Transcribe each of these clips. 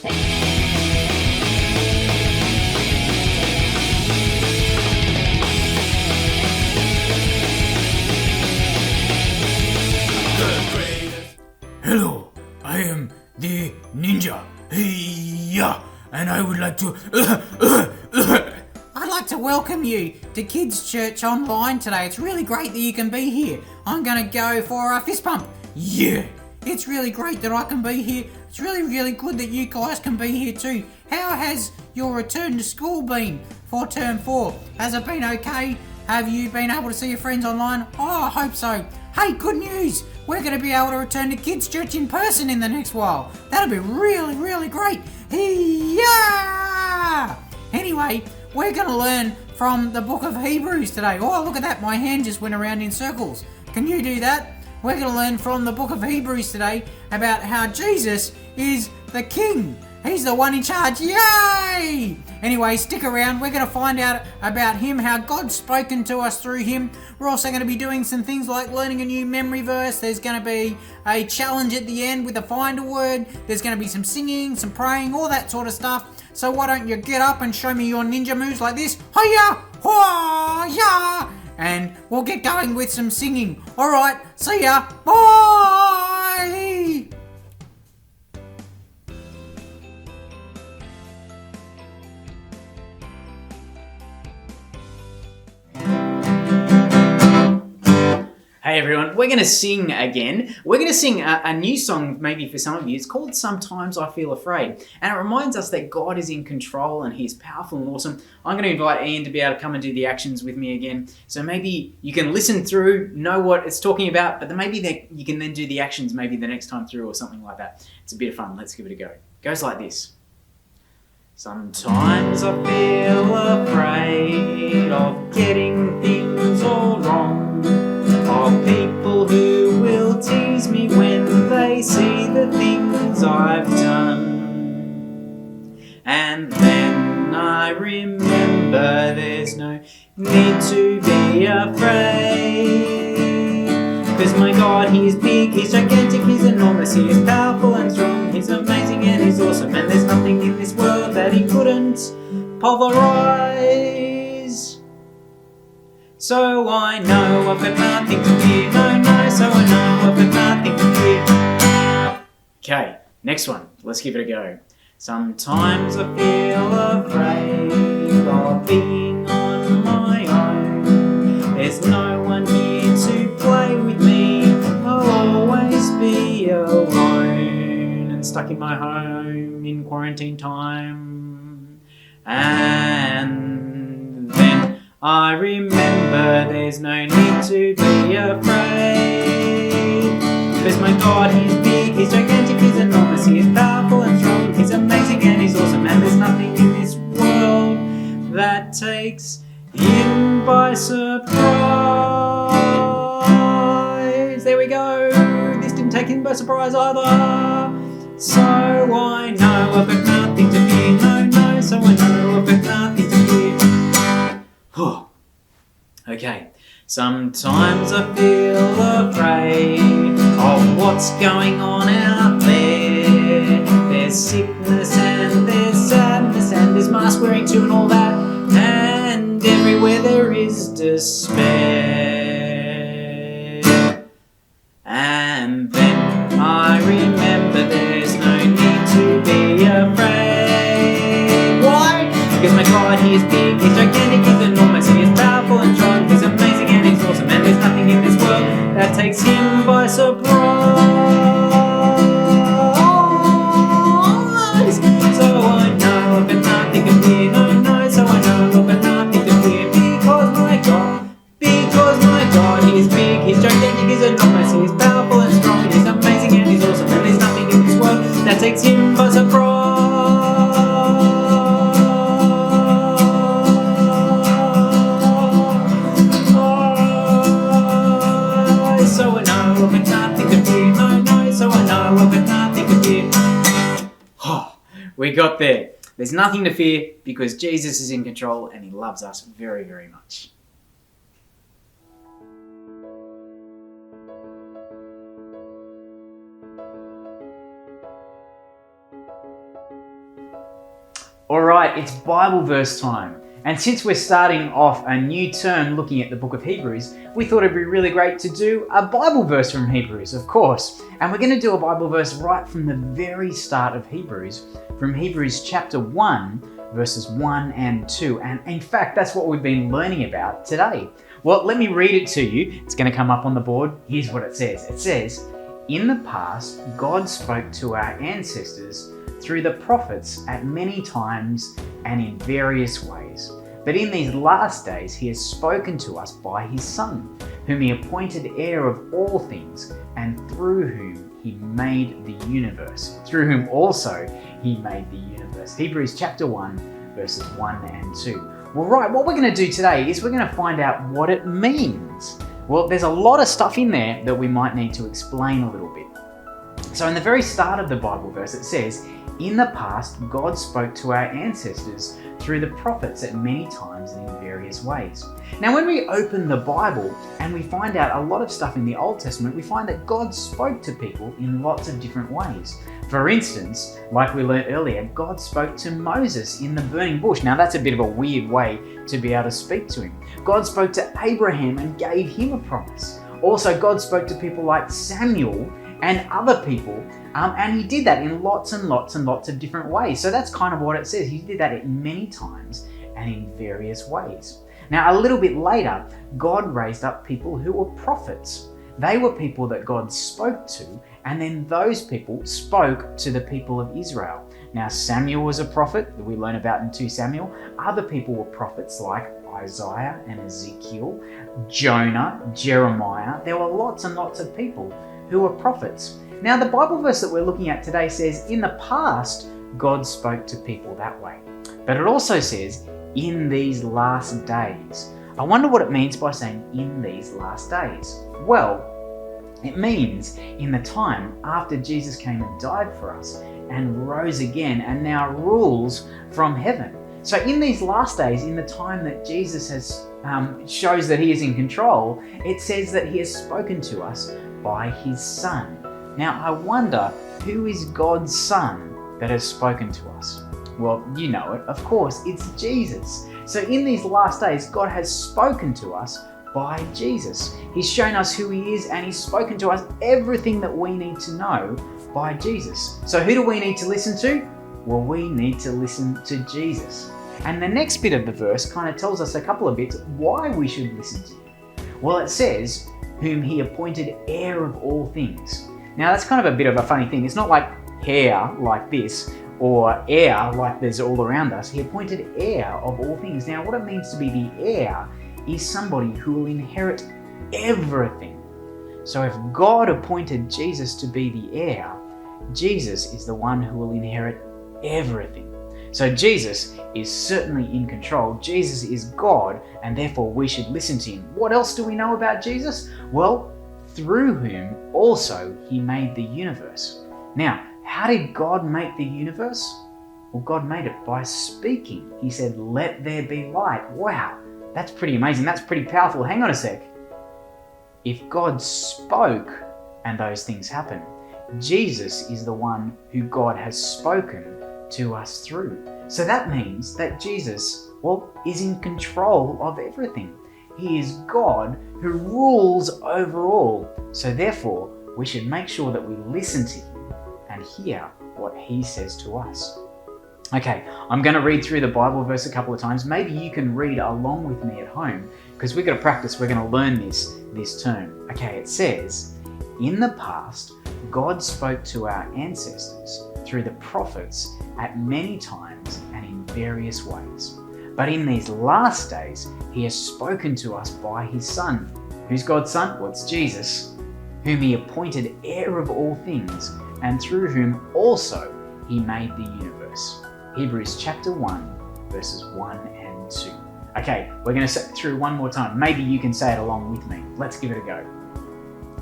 Hello, I am the ninja. Hey-ya, and I would like to. I'd like to welcome you to Kids Church Online today. It's really great that you can be here. I'm going to go for a fist pump. Yeah. It's really great that I can be here. It's really, really good that you guys can be here too. How has your return to school been for term 4? Has it been okay? Have you been able to see your friends online? Oh, I hope so. Hey, good news! We're going to be able to return to Kids Church in person in the next while. That'll be really, really great. Yeah! Anyway, we're going to learn from the book of Hebrews today. Oh, look at that. My hand just went around in circles. Can you do that? We're going to learn from the book of Hebrews today about how Jesus is the King. He's the one in charge. Yay! Anyway, stick around. We're going to find out about him, how God's spoken to us through him. We're also going to be doing some things like learning a new memory verse. There's going to be a challenge at the end with a find a word. There's going to be some singing, some praying, all that sort of stuff. So why don't you get up and show me your ninja moves like this? Hiya! Hiya! And we'll get going with some singing. Alright, see ya. Bye! Hey everyone, we're going to sing again. We're going to sing a new song maybe for some of you. It's called Sometimes I Feel Afraid. And it reminds us that God is in control and he's powerful and awesome. I'm going to invite Ian to be able to come and do the actions with me again. So maybe you can listen through, know what it's talking about, but then maybe you can then do the actions maybe the next time through or something like that. It's a bit of fun. Let's give it a go. It goes like this. Sometimes I feel afraid of getting things all wrong. Of people who will tease me when they see the things I've done. And then I remember there's no need to be afraid. 'Cause my God, He is big, He's gigantic, He's enormous, He is powerful and strong, He's amazing and He's awesome, and there's nothing in this world that He couldn't pulverize. So I know I've got nothing to fear, so I know I've got nothing to fear. Okay, next one, let's give it a go. Sometimes I feel afraid of being on my own. There's no one here to play with me, I'll always be alone and stuck in my home in quarantine time. And then I remember there's no need to be afraid. 'Cause my God, He's big, He's gigantic, He's enormous, He is powerful and strong, He's amazing and He's awesome, and there's nothing in this world that takes Him by surprise. There we go. This didn't take Him by surprise either. So I know I've got nothing to fear, so I know I've got nothing to fear. Okay, sometimes I feel afraid of what's going on out there. There's sickness and there's sadness and there's mask wearing too and all that. And everywhere there is despair. And then I remember there's no need to be afraid. Why? Because my God, He is big, He's gigantic, He's enormous, He is powerful and strong, He's amazing and He's awesome, and there's nothing in this world that takes Him by surprise. So I know I've got nothing to fear, so I know I've got nothing to fear, because my God, He is big, He's gigantic, He's enormous, He is powerful and strong, He's amazing and He's awesome, and there's nothing in this world that takes Him by surprise. So I know I've got nothing to fear, so I know I've got nothing to fear. We got there. There's nothing to fear because Jesus is in control and He loves us very, very much. Alright, it's Bible verse time. And since we're starting off a new term looking at the book of Hebrews, we thought it'd be really great to do a Bible verse from Hebrews, of course. And we're going to do a Bible verse right from the very start of Hebrews, from Hebrews chapter 1, verses 1 and 2. And in fact, that's what we've been learning about today. Well, let me read it to you. It's going to come up on the board. Here's what it says. It says, "In the past, God spoke to our ancestors through the prophets at many times and in various ways. But in these last days he has spoken to us by his Son, whom he appointed heir of all things, and through whom he made the universe." Through whom also he made the universe. Hebrews chapter 1, verses 1 and 2. Well, right, what we're going to do today is we're going to find out what it means. Well, there's a lot of stuff in there that we might need to explain a little bit. So in the very start of the Bible verse, it says, "In the past, God spoke to our ancestors through the prophets at many times and in various ways." Now, when we open the Bible and we find out a lot of stuff in the Old Testament, we find that God spoke to people in lots of different ways. For instance, like we learned earlier, God spoke to Moses in the burning bush. Now, that's a bit of a weird way to be able to speak to him. God spoke to Abraham and gave him a promise. Also, God spoke to people like Samuel and other people, and he did that in lots and lots and lots of different ways. So that's kind of what it says. He did that in many times and in various ways. Now, a little bit later, God raised up people who were prophets. They were people that God spoke to, and then those people spoke to the people of Israel. Now, Samuel was a prophet that we learn about in 2 Samuel. Other people were prophets like Isaiah and Ezekiel, Jonah, Jeremiah. There were lots and lots of people who were prophets. Now, the Bible verse that we're looking at today says, in the past, God spoke to people that way. But it also says, in these last days. I wonder what it means by saying, in these last days. Well, it means in the time after Jesus came and died for us and rose again and now rules from heaven. So in these last days, in the time that Jesus has shows that he is in control, it says that he has spoken to us by his Son. Now, I wonder, who is God's Son that has spoken to us? Well, you know it, of course, it's Jesus. So in these last days, God has spoken to us by Jesus. He's shown us who he is, and he's spoken to us everything that we need to know by Jesus. So who do we need to listen to? Well, we need to listen to Jesus. And the next bit of the verse kind of tells us a couple of bits why we should listen to him. Well, it says, whom he appointed heir of all things. Now, that's kind of a bit of a funny thing. It's not like hair like this or air like there's all around us. He appointed heir of all things. Now, what it means to be the heir is somebody who will inherit everything. So if God appointed Jesus to be the heir, Jesus is the one who will inherit everything. So Jesus is certainly in control. Jesus is God, and therefore we should listen to him. What else do we know about Jesus? Well, through whom also he made the universe. Now, how did God make the universe? Well, God made it by speaking. He said, "Let there be light." Wow, that's pretty amazing. That's pretty powerful. Hang on a sec. If God spoke and those things happen, Jesus is the one who God has spoken to us through. So that means that Jesus, is in control of everything. He is God who rules over all. So therefore, we should make sure that we listen to him and hear what he says to us. Okay, I'm going to read through the Bible verse a couple of times. Maybe you can read along with me at home, because we've got to practice. We're going to learn this term. Okay, it says, in the past, God spoke to our ancestors through the prophets at many times and in various ways. But in these last days, he has spoken to us by his Son. Who's God's Son? Well, it's Jesus, whom he appointed heir of all things, and through whom also he made the universe. Hebrews chapter 1, verses 1 and 2. Okay, we're going to say it through one more time. Maybe you can say it along with me. Let's give it a go.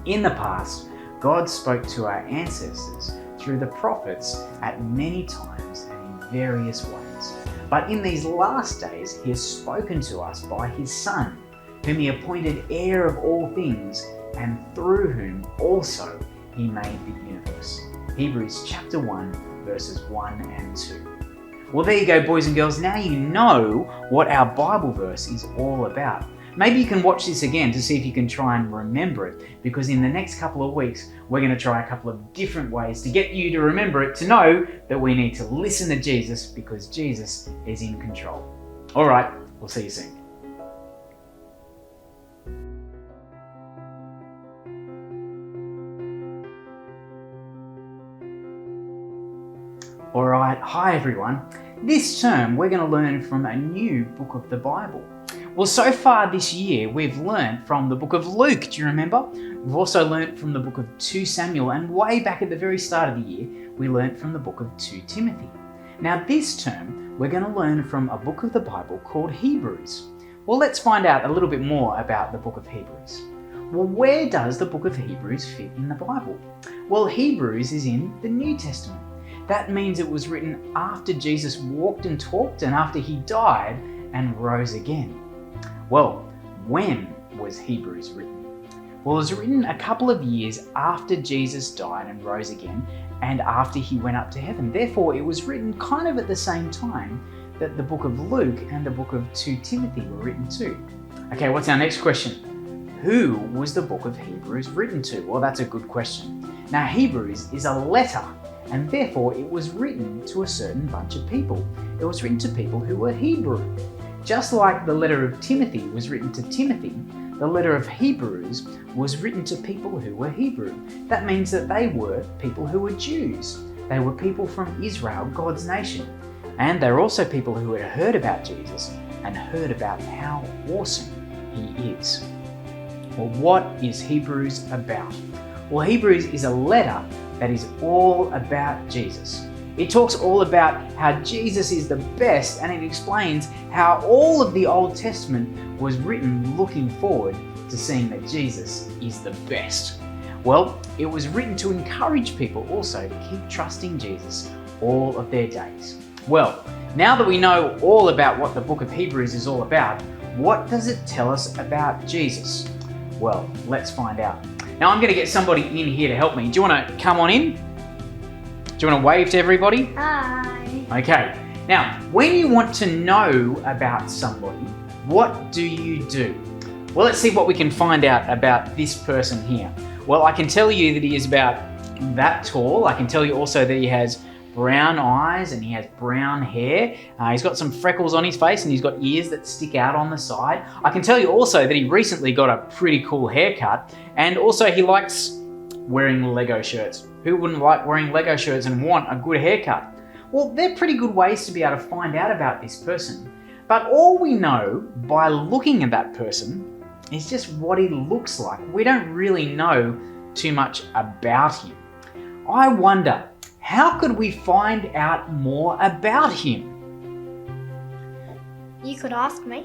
In the past, God spoke to our ancestors through the prophets at many times and in various ways. But in these last days, he has spoken to us by his Son, whom he appointed heir of all things, and through whom also he made the universe. Hebrews chapter 1, verses 1 and 2. Well, there you go, boys and girls. Now you know what our Bible verse is all about. Maybe you can watch this again to see if you can try and remember it, because in the next couple of weeks, we're going to try a couple of different ways to get you to remember it, to know that we need to listen to Jesus because Jesus is in control. All right, we'll see you soon. All right, hi everyone. This term, we're going to learn from a new book of the Bible. Well, so far this year, we've learned from the book of Luke, do you remember? We've also learned from the book of 2 Samuel, and way back at the very start of the year, we learned from the book of 2 Timothy. Now this term, we're going to learn from a book of the Bible called Hebrews. Well, let's find out a little bit more about the book of Hebrews. Well, where does the book of Hebrews fit in the Bible? Well, Hebrews is in the New Testament. That means it was written after Jesus walked and talked and after he died and rose again. Well, when was Hebrews written? Well, it was written a couple of years after Jesus died and rose again and after he went up to heaven. Therefore, it was written kind of at the same time that the book of Luke and the book of 2 Timothy were written too. Okay, what's our next question? Who was the book of Hebrews written to? Well, that's a good question. Now, Hebrews is a letter, and therefore it was written to a certain bunch of people. It was written to people who were Hebrew. Just like the letter of Timothy was written to Timothy, the letter of Hebrews was written to people who were Hebrew. That means that they were people who were Jews. They were people from Israel, God's nation. And they're also people who had heard about Jesus and heard about how awesome he is. Well, what is Hebrews about? Well, Hebrews is a letter that is all about Jesus. It talks all about how Jesus is the best, and it explains how all of the Old Testament was written looking forward to seeing that Jesus is the best. Well, it was written to encourage people also to keep trusting Jesus all of their days. Well, now that we know all about what the book of Hebrews is all about, what does it tell us about Jesus? Well, let's find out. Now I'm going to get somebody in here to help me. Do you want to come on in? Do you want to wave to everybody? Hi. Okay. Now, when you want to know about somebody, what do you do? Well, let's see what we can find out about this person here. Well, I can tell you that he is about that tall. I can tell you also that he has brown eyes and he has brown hair. He's got some freckles on his face and he's got ears that stick out on the side. I can tell you also that he recently got a pretty cool haircut, and also he likes wearing Lego shirts. Who wouldn't like wearing Lego shirts and want a good haircut? Well, they're pretty good ways to be able to find out about this person. But all we know by looking at that person is just what he looks like. We don't really know too much about him. I wonder, how could we find out more about him? You could ask me.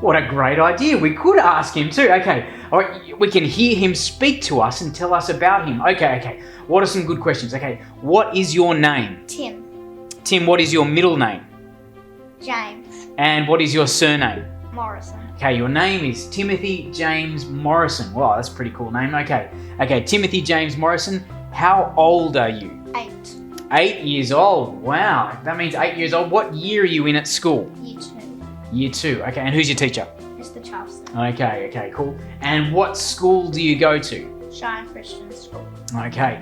What a great idea. We could ask him too. Okay, all right, we can hear him speak to us and tell us about him. Okay. What are some good questions? Okay, what is your name? Tim. Tim, what is your middle name? James. And what is your surname? Morrison. Okay, your name is Timothy James Morrison. Wow, that's a pretty cool name. Okay, Timothy James Morrison. How old are you? 8. 8 years old. Wow, that means 8 years old. What year are you in at school? Year 2. Year 2. Okay, and who's your teacher? Mr. Charleston. Okay, cool. And what school do you go to? Shine Christian School. Okay.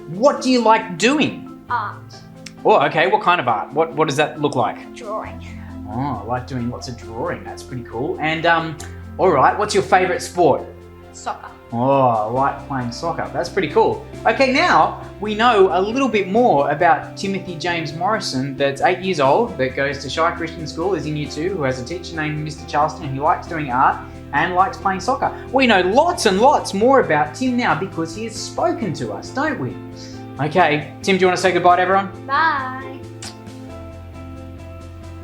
What do you like doing? Art. Oh, okay. What kind of art? What does that look like? Drawing. Oh, I like doing lots of drawing. That's pretty cool. And all right. What's your favourite sport? Soccer. Oh, I like playing soccer. That's pretty cool. Okay, now we know a little bit more about Timothy James Morrison, that's 8 years old, that goes to Shire Christian School, is in year 2, who has a teacher named Mr. Charleston, who likes doing art and likes playing soccer. We know lots and lots more about Tim now because he has spoken to us, don't we? Okay, Tim, do you want to say goodbye to everyone? Bye.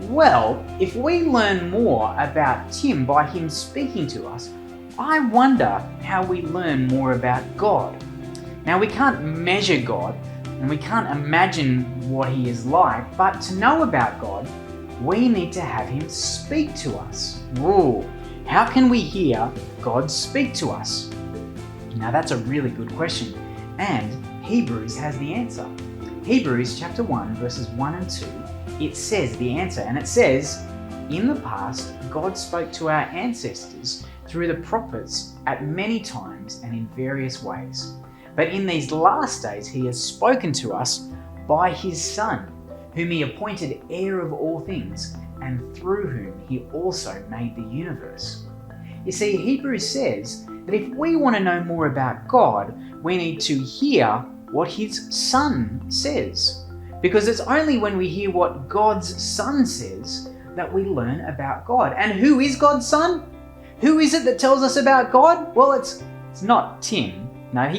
Well, if we learn more about Tim by him speaking to us, I wonder how we learn more about God. Now, we can't measure God and we can't imagine what he is like, but to know about God, we need to have him speak to us. Whoa, how can we hear God speak to us? Now, that's a really good question, and Hebrews has the answer. Hebrews chapter 1 verses 1 and 2, it says the answer, and it says, "In the past, God spoke to our ancestors through the prophets at many times and in various ways. But in these last days, he has spoken to us by his Son, whom he appointed heir of all things, and through whom he also made the universe." You see, Hebrews says that if we want to know more about God, we need to hear what his Son says. Because it's only when we hear what God's Son says that we learn about God. And who is God's Son? Who is it that tells us about God? Well, it's not Tim. No,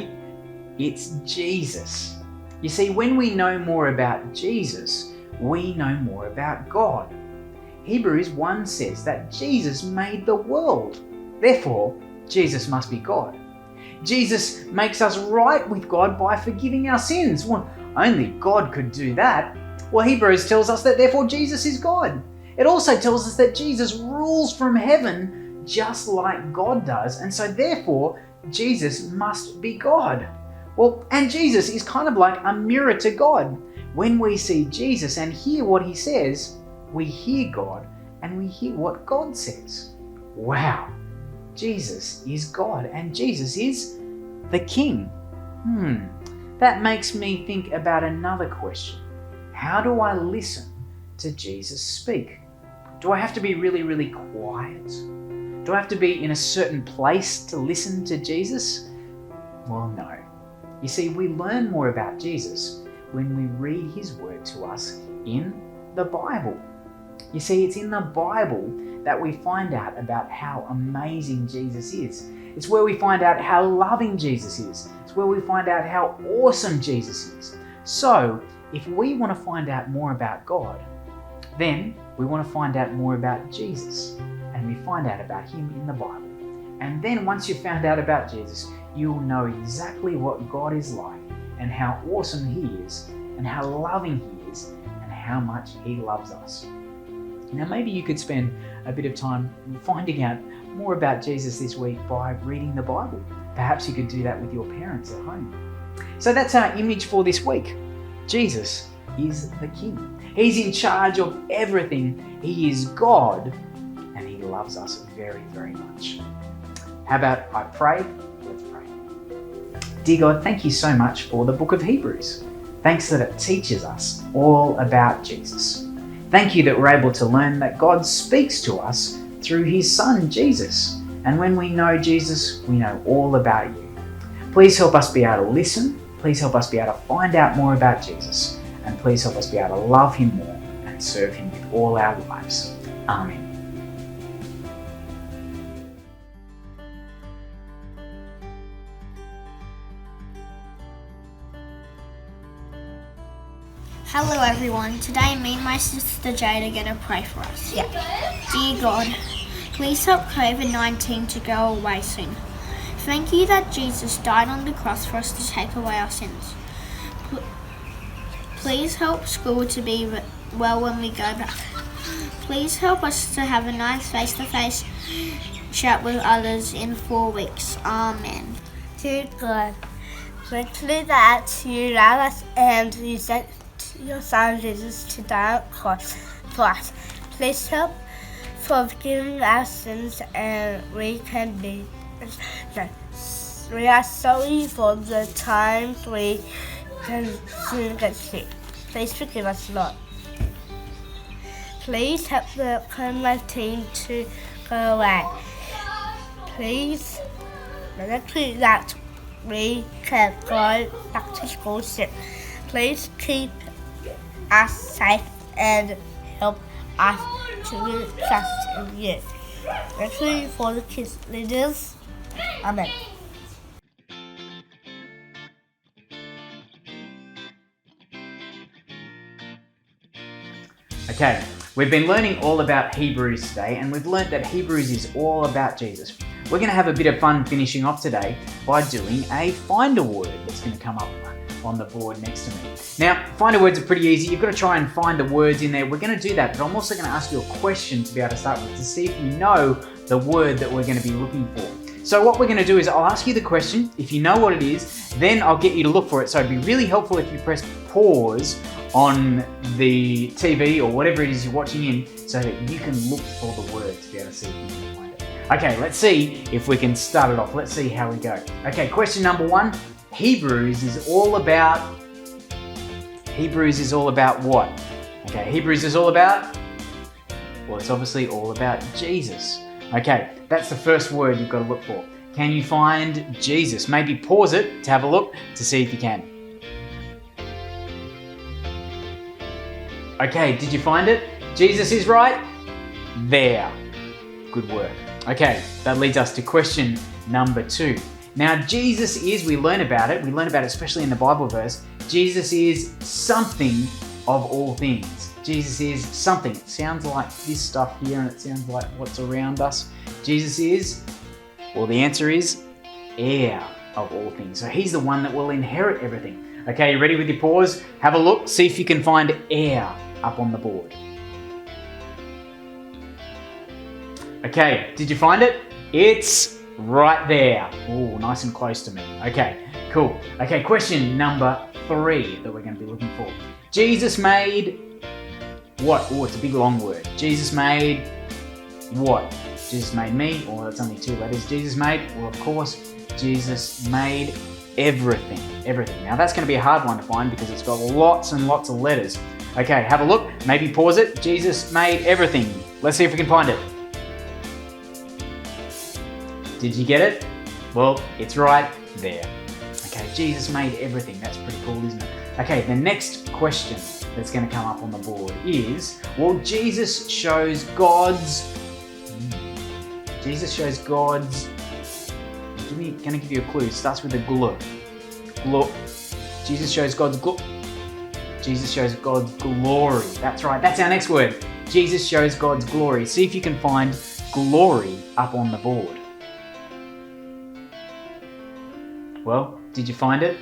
it's Jesus. You see, when we know more about Jesus, we know more about God. Hebrews 1 says that Jesus made the world. Therefore, Jesus must be God. Jesus makes us right with God by forgiving our sins. Well, only God could do that. Well, Hebrews tells us that therefore Jesus is God. It also tells us that Jesus rules from heaven just like God does, and so therefore Jesus must be God. Well, and Jesus is kind of like a mirror to God. When we see Jesus and hear what he says, we hear God and we hear what God says. Wow, Jesus is God and Jesus is the King. That makes me think about another question. How do I listen to Jesus speak? Do I have to be really, really quiet? Do I have to be in a certain place to listen to Jesus? Well, no. You see, we learn more about Jesus when we read his word to us in the Bible. You see, it's in the Bible that we find out about how amazing Jesus is. It's where we find out how loving Jesus is. It's where we find out how awesome Jesus is. So, if we want to find out more about God, then we want to find out more about Jesus. And we find out about him in the Bible. And then once you've found out about Jesus, you'll know exactly what God is like and how awesome he is and how loving he is and how much he loves us. Now maybe you could spend a bit of time finding out more about Jesus this week by reading the Bible. Perhaps you could do that with your parents at home. So that's our image for this week. Jesus is the King. He's in charge of everything. He is God and he loves us very, very much. How about I pray? Let's pray. Dear God, thank you so much for the book of Hebrews. Thanks that it teaches us all about Jesus. Thank you that we're able to learn that God speaks to us through his Son, Jesus. And when we know Jesus, we know all about you. Please help us be able to listen. Please help us be able to find out more about Jesus. And please help us be able to love him more and serve him with all our lives. Amen. Hello everyone, today me and my sister Jade are going to pray for us. Yeah. Dear God, please help COVID-19 to go away soon. Thank you that Jesus died on the cross for us to take away our sins. Please help school to be well when we go back. Please help us to have a nice face-to-face chat with others in 4 weeks. Amen. Dear God, thank you that you love us and you sent your Son Jesus to die on the cross for us. Please help forgiving our sins and we are sorry for the times we can sin against you. Please forgive us, Lord. Please help the COVID-19 to go away. Please make it that we can go back to school soon. Please keep us safe and help us to trust in you. Thank you for the kids leaders. Amen. Okay, we've been learning all about Hebrews today, and we've learnt that Hebrews is all about Jesus. We're going to have a bit of fun finishing off today by doing a find a word that's going to come up on the board next to me. Now, find a words are pretty easy. You've got to try and find the words in there. We're going to do that, but I'm also going to ask you a question to be able to start with to see if you know the word that we're going to be looking for. So what we're going to do is I'll ask you the question. If you know what it is, then I'll get you to look for it. So it'd be really helpful if you press pause on the TV or whatever it is you're watching in so that you can look for the word to be able to see if you can find it. Okay, let's see if we can start it off. Let's see how we go. Okay, question number 1. Hebrews is all about what? Okay, Hebrews is all about, well, it's obviously all about Jesus. Okay, that's the first word you've got to look for. Can you find Jesus? Maybe pause it to have a look to see if you can. Okay, did you find it? Jesus is right there. Good work. Okay, that leads us to question number 2. Now, Jesus is, we learn about it especially in the Bible verse, Jesus is something of all things. Jesus is something. It sounds like this stuff here and it sounds like what's around us. Jesus is, well, the answer is heir of all things. So he's the one that will inherit everything. Okay, you ready with your pause? Have a look, see if you can find heir up on the board. Okay, did you find it? It's right there. Oh, nice and close to me. Okay, cool. Okay, question number 3 that we're going to be looking for. Jesus made what? Oh, it's a big long word. Jesus made what? Jesus made me, or that's only 2 letters. Jesus made, well, of course, Jesus made everything. Everything. Now, that's going to be a hard one to find because it's got lots and lots of letters. Okay, have a look. Maybe pause it. Jesus made everything. Let's see if we can find it. Did you get it? Well, it's right there. Okay, Jesus made everything. That's pretty cool, isn't it? Okay, the next question that's going to come up on the board is, well, Jesus shows God's... I'm going to give you a clue. It starts with a gl. Jesus shows God's glory. That's right. That's our next word. Jesus shows God's glory. See if you can find glory up on the board. Well, did you find it?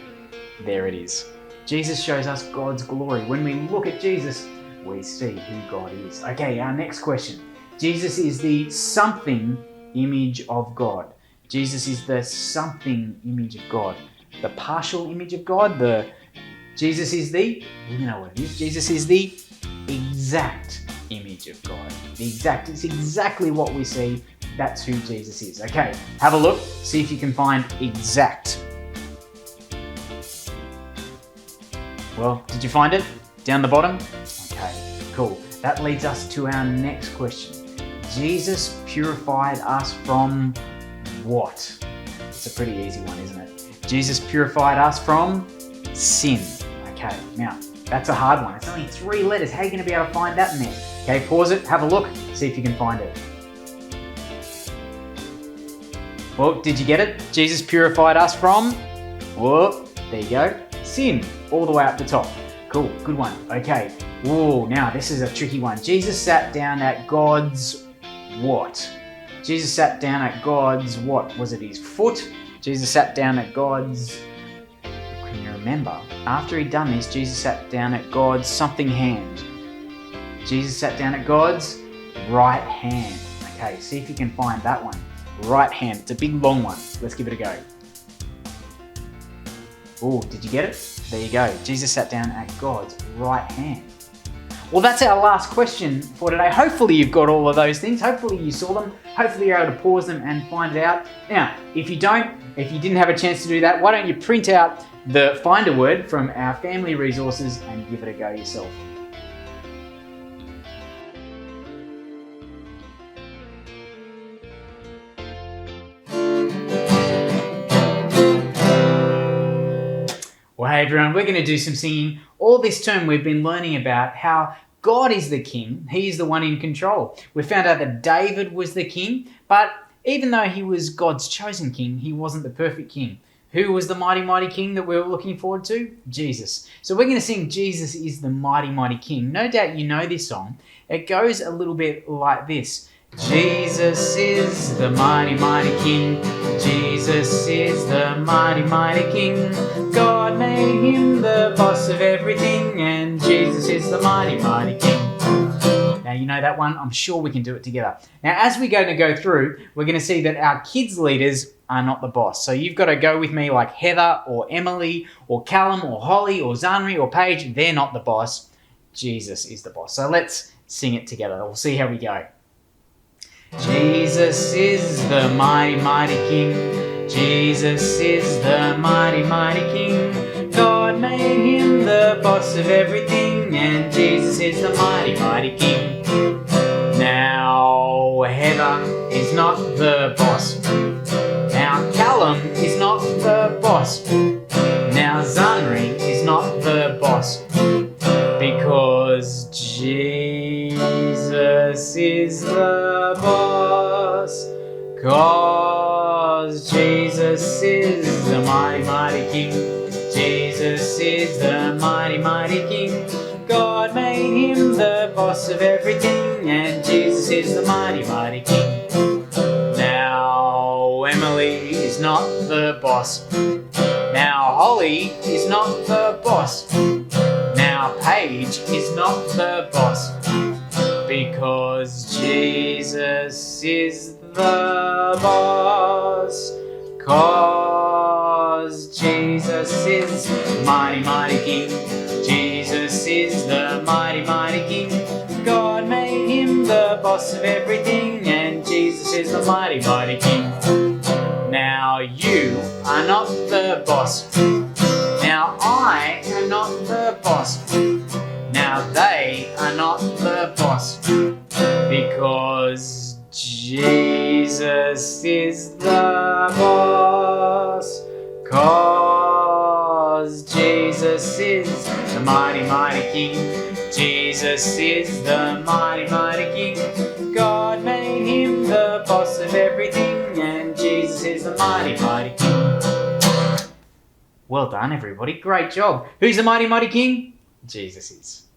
There it is. Jesus shows us God's glory. When we look at Jesus, we see who God is. Okay, our next question. Jesus is the something image of God. Jesus is the something image of God. The partial image of God. Jesus is the, you know what it is. Jesus is the exact image of God. It's exactly what we see. That's who Jesus is. Okay, have a look. See if you can find exact. Well, did you find it? Down the bottom? Okay, cool. That leads us to our next question. Jesus purified us from what? It's a pretty easy one, isn't it? Jesus purified us from sin. Okay, now, that's a hard one. It's only 3 letters. How are you going to be able to find that in there? Okay, pause it, have a look, see if you can find it. Well, did you get it? Jesus purified us from, whoa, there you go, sin, all the way up the top. Cool, good one. Okay, whoa, now this is a tricky one. Jesus sat down at God's what? Jesus sat down at God's what? Was it his foot? Jesus sat down at God's, can you remember? After he'd done this, Jesus sat down at God's something hand. Jesus sat down at God's right hand. Okay, see if you can find that one. Right hand. It's a big long one. Let's give it a go. Oh, did you get it? There you go. Jesus sat down at God's right hand. Well, that's our last question for today. Hopefully you've got all of those things. Hopefully you saw them. Hopefully you're able to pause them and find it out. Now, if you didn't have a chance to do that, why don't you print out the Find a Word from our family resources and give it a go yourself. Well, hey everyone, we're going to do some singing. All this term we've been learning about how God is the king. He's the one in control. We found out that David was the king, but even though he was God's chosen king, he wasn't the perfect king. Who was the mighty, mighty king that we were looking forward to? Jesus. So we're going to sing Jesus is the mighty, mighty king. No doubt you know this song. It goes a little bit like this. Jesus is the mighty, mighty king. Jesus is the mighty, mighty king. God made him the boss of everything, and Jesus is the mighty, mighty king. Now, you know that one? I'm sure we can do it together. Now, as we're going to go through, we're going to see that our kids' leaders are not the boss. So you've got to go with me like Heather or Emily or Callum or Holly or Zanri or Paige. They're not the boss. Jesus is the boss. So let's sing it together. We'll see how we go. Jesus is the mighty, mighty King. Jesus is the mighty, mighty King. God made him the boss of everything, and Jesus is the mighty, mighty King. Now Heather is not the boss. Now Callum is not the boss. Now Zanri is not the boss. Because Jesus is the boss. 'Cause Jesus is the mighty, mighty King. Jesus is the mighty, mighty King. God made him the boss of everything, and Jesus is the mighty, mighty King. Now Emily is not the boss. Now Holly is not the boss. Now Paige is not the boss. Because Jesus is the boss. 'Cause Jesus is the mighty, mighty King. Jesus is the mighty, mighty King. God made him the boss of everything, and Jesus is the mighty, mighty King. Now you are not the boss. Now I am not the boss. Now they are not the boss. Because Jesus is the boss. 'Cause Jesus is the mighty, mighty King. Jesus is the mighty, mighty King. God made him the boss of everything, and Jesus is the mighty, mighty King. Well done, everybody. Great job. Who's the mighty, mighty King? Jesus is.